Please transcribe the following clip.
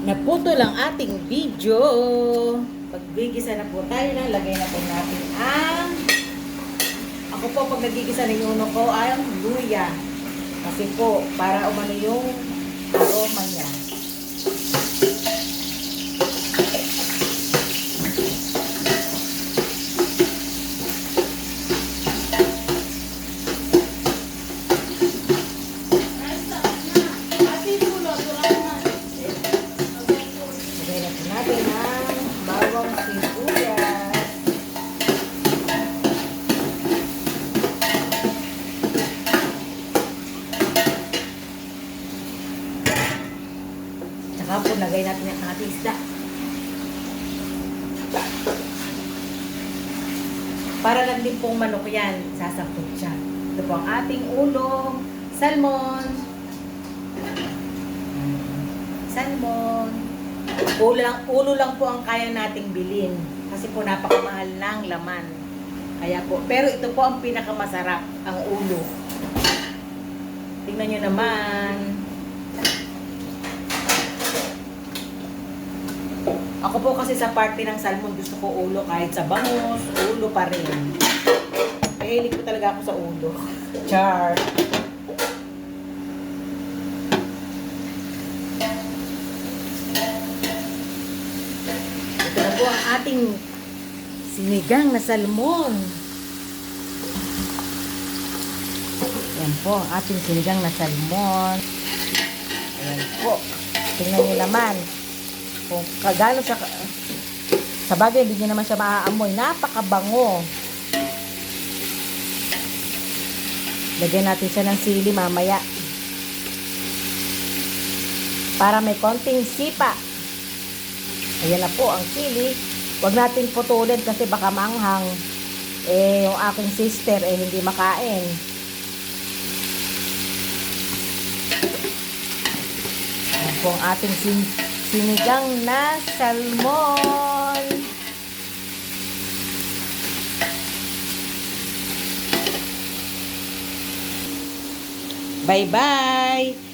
Naputo lang ating video. Paggigisa na po tayo na, lagay na po natin ang ako po pag nagigisa ng uno ko ang luya. Kasi po, para umano yung aroma niya. Lagay na po natin ang bawang sibuyas. Saka po lagay natin ang ating isda. Para lang din pong manok yan, sasaktot siya. Ito po ang ating ulo, salmon. Salmon. Ulo lang po ang kaya nating bilhin. Kasi po napakamahal ng laman. Kaya po, pero ito po ang pinakamasarap, ang ulo. Tingnan nyo naman. Ako po kasi sa parte ng salmon, gusto ko ulo kahit sa bangus, ulo pa rin. Mahilig ko talaga ako sa ulo. Char. Ito na po ang ating sinigang na salmon. Yan po ang ating sinigang na salmon. Ayan po. Tingnan nyo naman. Kung kagano siya, sa bagay, hindi nyo naman siya maaamoy. Napakabango. Lagyan natin siya ng sili mamaya. Para may konting sipa. Ayan na po ang sili. Huwag natin putulin kasi baka manghang. Yung aking sister, hindi makain. Ayan po ang ating sinigang na salmon. Bye-bye!